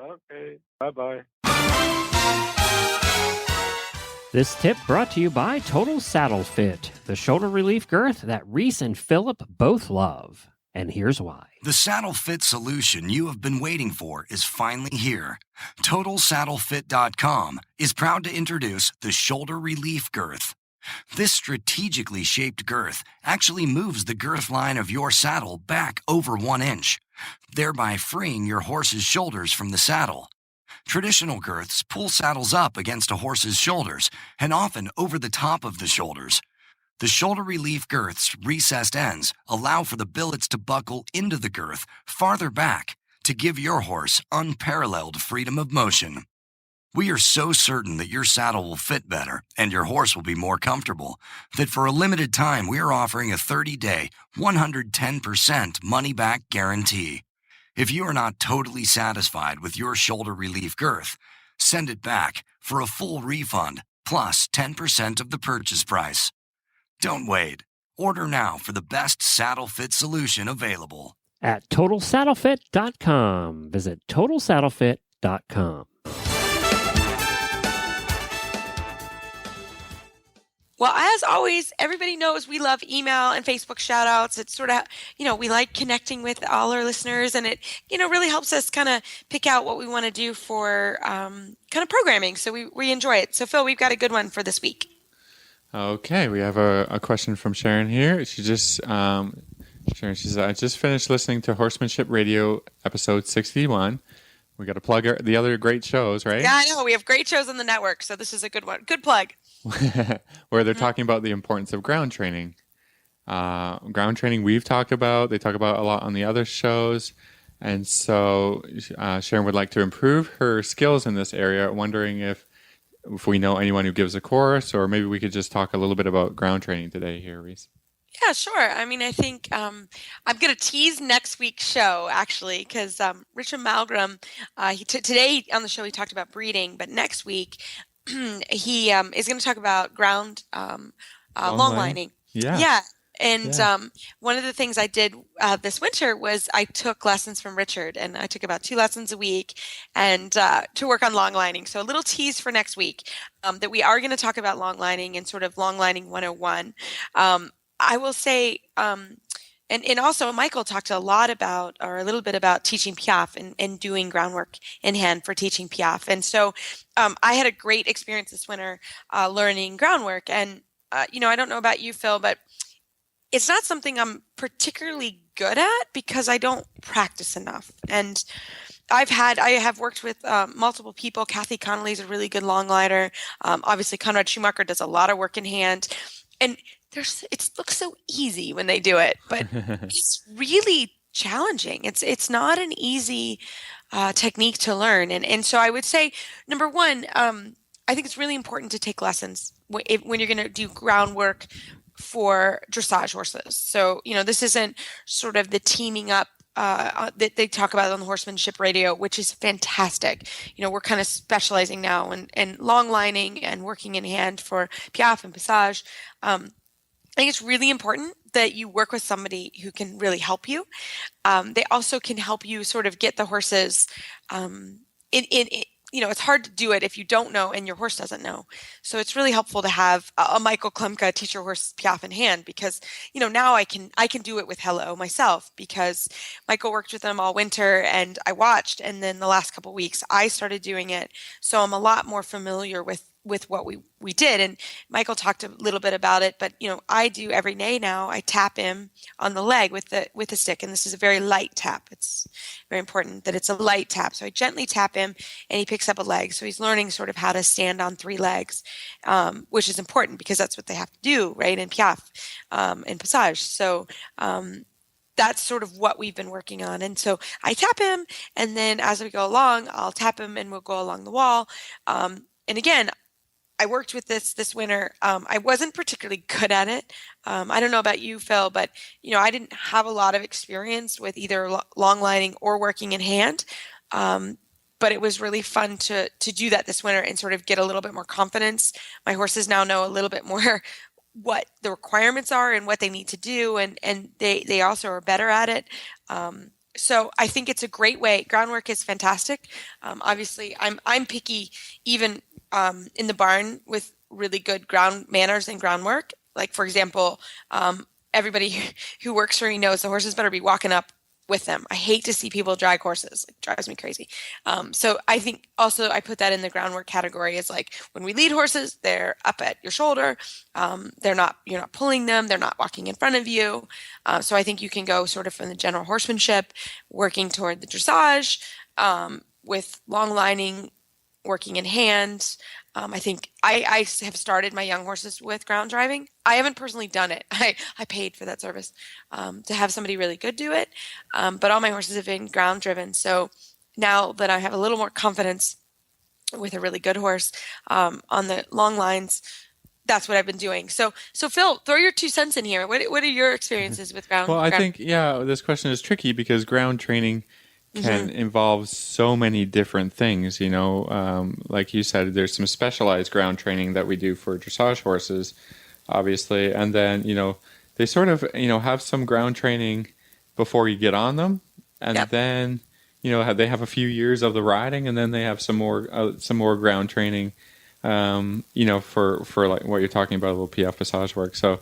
time. Okay. Bye-bye. This tip brought to you by Total Saddle Fit, the shoulder relief girth that Reese and Philip both love. And here's why. The saddle fit solution you have been waiting for is finally here. TotalSaddleFit.com is proud to introduce the Shoulder Relief Girth. This strategically shaped girth actually moves the girth line of your saddle back over 1 inch, thereby freeing your horse's shoulders from the saddle. Traditional girths pull saddles up against a horse's shoulders and often over the top of the shoulders. The shoulder relief girth's recessed ends allow for the billets to buckle into the girth farther back to give your horse unparalleled freedom of motion. We are so certain that your saddle will fit better and your horse will be more comfortable that for a limited time we are offering a 30-day, 110% money-back guarantee. If you are not totally satisfied with your shoulder relief girth, send it back for a full refund plus 10% of the purchase price. Don't wait. Order now for the best saddle fit solution available. At TotalSaddleFit.com. Visit TotalSaddleFit.com. Well, as always, everybody knows we love email and Facebook shout outs. It's sort of, we like connecting with all our listeners, and it, really helps us kind of pick out what we want to do for kind of programming. So we enjoy it. So, Phil, we've got a good one for this week. Okay, we have a question from Sharon here. She just, Sharon, she says, I just finished listening to Horsemanship Radio episode 61. We got to plug the other great shows, right? Yeah, I know. We have great shows on the network, so this is a good one. Good plug. Where they're talking about the importance of ground training. Ground training we've talked about. They talk about a lot on the other shows. And so Sharon would like to improve her skills in this area, wondering if we know anyone who gives a course, or maybe we could just talk a little bit about ground training today here, Reese. Yeah, sure. I mean, I think I'm going to tease next week's show, actually, because Richard Malgrim, today on the show he talked about breeding, but next week he is going to talk about ground long lining. Yeah. And one of the things I did this winter was I took lessons from Richard, and I took about 2 lessons a week and to work on long lining. So a little tease for next week that we are going to talk about long lining and sort of long lining 101. I will say, and also Michael talked a little bit about teaching Piaffe and doing groundwork in hand for teaching Piaffe. And so I had a great experience this winter learning groundwork. And, I don't know about you, Phil, but it's not something I'm particularly good at because I don't practice enough. And I have worked with multiple people. Kathy Connolly is a really good long lider. Obviously, Conrad Schumacher does a lot of work in hand. And it looks so easy when they do it, but it's really challenging. It's not an easy technique to learn. And so I would say, number one, I think it's really important to take lessons when you're going to do groundwork for dressage horses. So, this isn't sort of the teaming up that they talk about on the Horsemanship Radio, which is fantastic. We're kind of specializing now in long lining and working in hand for Piaffe and Passage. I think it's really important that you work with somebody who can really help you. They also can help you sort of get the horses it's hard to do it if you don't know and your horse doesn't know. So it's really helpful to have a Michael Klimke teach your horse Piaffe in hand because, now I can do it with Hello myself because Michael worked with them all winter and I watched. And then the last couple of weeks I started doing it. So I'm a lot more familiar with what we did. And Michael talked a little bit about it, but I do every day now. I tap him on the leg with the stick, and this is a very light tap. It's very important that it's a light tap. So I gently tap him, and he picks up a leg. So he's learning sort of how to stand on 3 legs, which is important because that's what they have to do, right? In Piaffe and Passage. So that's sort of what we've been working on. And so I tap him, and then as we go along, I'll tap him, and we'll go along the wall. And again, I worked with this winter. I wasn't particularly good at it. I don't know about you, Phil, but I didn't have a lot of experience with either long lining or working in hand. But it was really fun to do that this winter and sort of get a little bit more confidence. My horses now know a little bit more what the requirements are and what they need to do, and they also are better at it. So I think it's a great way. Groundwork is fantastic. Obviously, I'm picky even in the barn with really good ground manners and groundwork. Like, for example, everybody who works for me knows the horses better be walking up with them. I hate to see people drag horses. It drives me crazy. So I think also I put that in the groundwork category as like when we lead horses, they're up at your shoulder. You're not pulling them. They're not walking in front of you. So I think you can go sort of from the general horsemanship, working toward the dressage, with long lining, working in hand. I think I have started my young horses with ground driving. I haven't personally done it. I paid for that service to have somebody really good do it. But all my horses have been ground driven. So now that I have a little more confidence with a really good horse on the long lines, that's what I've been doing. So Phil, throw your 2 cents in here. What are your experiences with ground? Well, I think, this question is tricky because ground training can involve so many different things, like you said, there's some specialized ground training that we do for dressage horses, obviously. And then, they sort of, have some ground training before you get on them. And then, they have a few years of the riding, and then they have some more ground training, for like what you're talking about, a little PF passage work. So,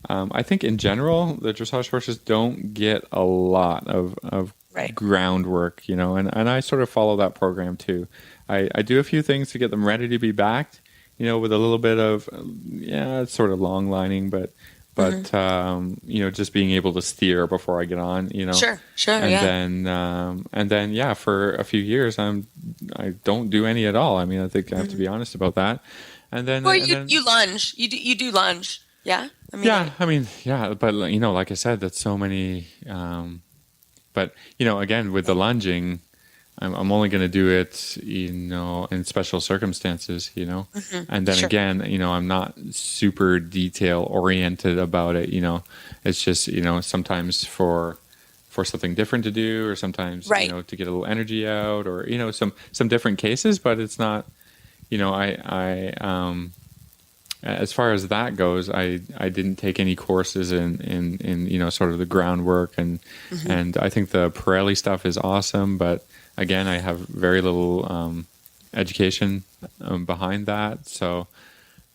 I think in general, the dressage horses don't get a lot of groundwork, and I sort of follow that program too. I do a few things to get them ready to be backed, with a little bit of, it's sort of long lining, but just being able to steer before I get on, Sure. And then, for a few years, I don't do any at all. I mean, I think I have to be honest about that. And then, you lunge, you do lunge. Yeah. But like I said, that's so many, but, again, with the lunging, I'm only going to do it, in special circumstances, and then again, I'm not super detail oriented about it. It's just, sometimes for something different to do, or sometimes, to get a little energy out, or, some different cases, but it's not, as far as that goes, I didn't take any courses in sort of the groundwork, and I think the Pirelli stuff is awesome, but again, I have very little education behind that. So,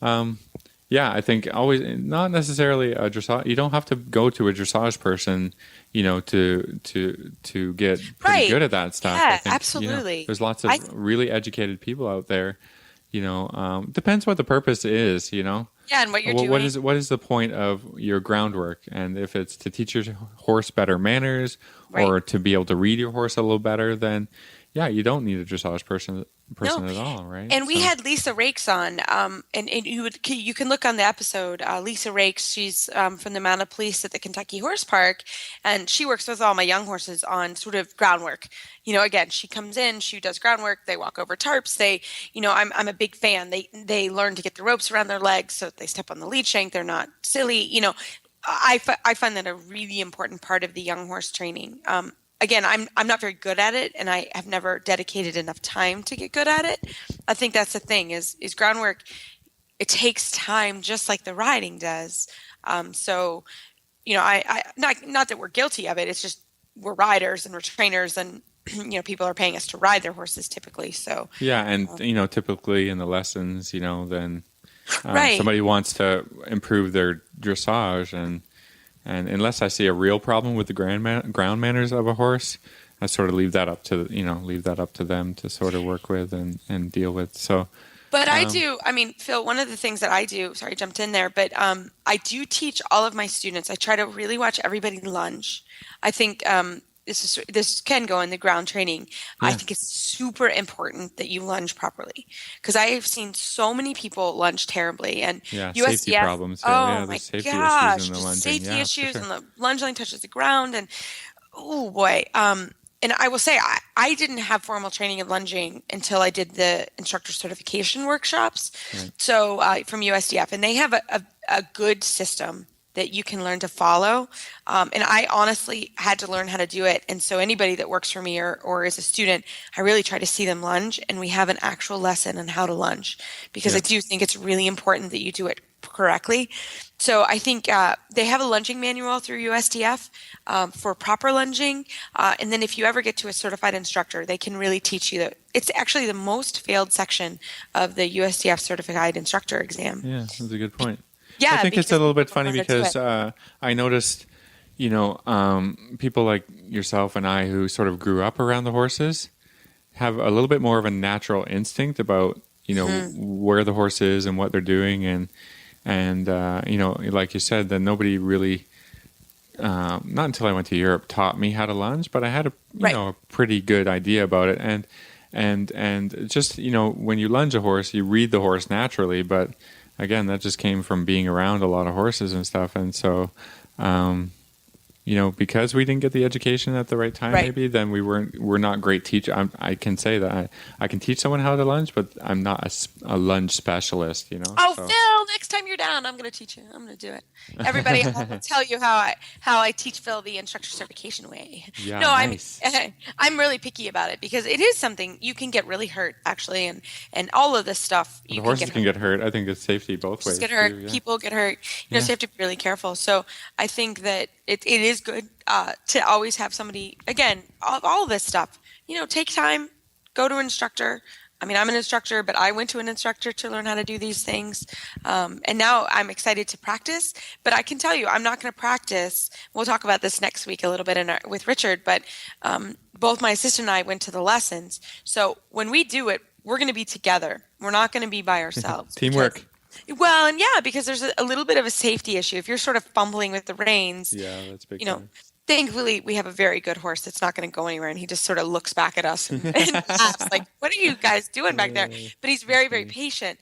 I think always not necessarily a dressage. You don't have to go to a dressage person, to get pretty good at that stuff. Yeah, I think, absolutely. There's lots of really educated people out there. Depends what the purpose is, Yeah, and what you're doing. What is the point of your groundwork? And if it's to teach your horse better manners, or to be able to read your horse a little better, then you don't need a dressage person at all, right? And we had Lisa Rakes on, and you can look on the episode. Lisa Rakes, she's from the Mounted Police at the Kentucky Horse Park, and she works with all my young horses on sort of groundwork. Again, she comes in, she does groundwork. They walk over tarps. I'm a big fan. They learn to get the ropes around their legs so that they step on the lead shank. They're not silly. I find that a really important part of the young horse training. Again, I'm not very good at it, and I have never dedicated enough time to get good at it. I think that's the thing is groundwork. It takes time, just like the riding does. So, I not that we're guilty of it. It's just we're riders and we're trainers, and people are paying us to ride their horses typically. So and typically in the lessons, then somebody wants to improve their dressage, and unless I see a real problem with the ground manners of a horse, I sort of leave that up to them to sort of work with and deal with. So, but I do. I mean, Phil, one of the things that I do. Sorry, I jumped in there, but I do teach all of my students. I try to really watch everybody lunge. I think this can go in the ground training. I think it's super important that you lunge properly, because I have seen so many people lunge terribly, and safety problems. Oh my safety gosh, issues in the lunging. Safety issues, and the lunge line touches the ground, and oh boy. and I will say, I didn't have formal training in lunging until I did the instructor certification workshops. Right. So from USDF, and they have a good system that you can learn to follow. And I honestly had to learn how to do it. And so anybody that works for me or is a student, I really try to see them lunge, and we have an actual lesson on how to lunge, because I do think it's really important that you do it correctly. So I think they have a lunging manual through USDF for proper lunging. And then if you ever get to a certified instructor, they can really teach you that. It's actually the most failed section of the USDF certified instructor exam. Yeah, that's a good point. Yeah, I think it's a little bit funny because I noticed, people like yourself and I who sort of grew up around the horses have a little bit more of a natural instinct about, where the horse is and what they're doing. And like you said, that nobody really, not until I went to Europe, taught me how to lunge, but I had a pretty good idea about it. And just, when you lunge a horse, you read the horse naturally, but again, that just came from being around a lot of horses and stuff. And so, because we didn't get the education at the right time, maybe, then we're not great teachers. I can say that I can teach someone how to lunge, but I'm not a lunge specialist, Oh, so. Phil, next time you're down, I'm going to teach you. I'm going to do it. Everybody, I'll tell you how I teach Phil the instructor certification way. Yeah, no, nice. I'm really picky about it, because it is something you can get really hurt, actually, and all of this stuff. The horses can get hurt. I think it's safety both ways. Get hurt. Too, yeah. People get hurt. So you have to be really careful. So I think that it is good to always have somebody, again, all of this stuff, take time, go to an instructor. I mean, I'm an instructor, but I went to an instructor to learn how to do these things. And now I'm excited to practice, but I can tell you, I'm not going to practice. We'll talk about this next week a little bit with Richard, but both my assistant and I went to the lessons. So when we do it, we're going to be together. We're not going to be by ourselves. Teamwork. Well, and because there's a little bit of a safety issue. If you're sort of fumbling with the reins, that's big. Thankfully, we have a very good horse that's not going to go anywhere, and he just sort of looks back at us and laughs like, "What are you guys doing back there?" But he's very, very patient.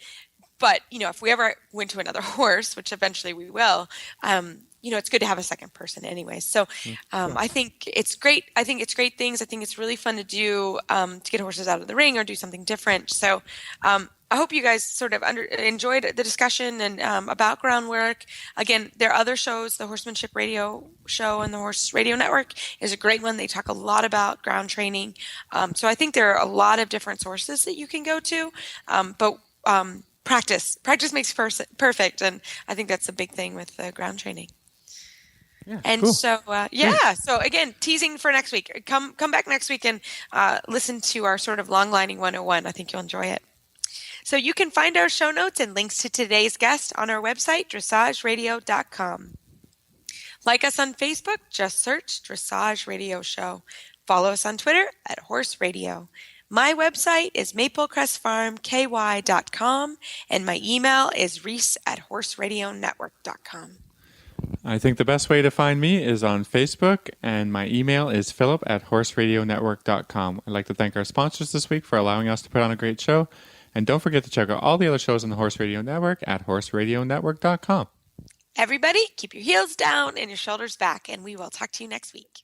But if we ever went to another horse, which eventually we will, it's good to have a second person anyway. So I think it's great. I think it's great things. I think it's really fun to do to get horses out of the ring or do something different. So I hope you guys sort of enjoyed the discussion and about groundwork. Again, there are other shows. The Horsemanship Radio Show and the Horse Radio Network is a great one. They talk a lot about ground training. So I think there are a lot of different sources that you can go to. But practice makes perfect. And I think that's a big thing with ground training. Yeah, and cool. So, So again, teasing for next week. Come back next week and listen to our sort of long lining 101. I think you'll enjoy it. So you can find our show notes and links to today's guest on our website, dressageradio.com. Like us on Facebook, just search Dressage Radio Show. Follow us on Twitter at Horse Radio. My website is maplecrestfarmky.com, and my email is reese@horseradionetwork.com. I think the best way to find me is on Facebook, and my email is philip@horseradionetwork.com. I'd like to thank our sponsors this week for allowing us to put on a great show. And don't forget to check out all the other shows on the Horse Radio Network at horseradionetwork.com. Everybody, keep your heels down and your shoulders back, and we will talk to you next week.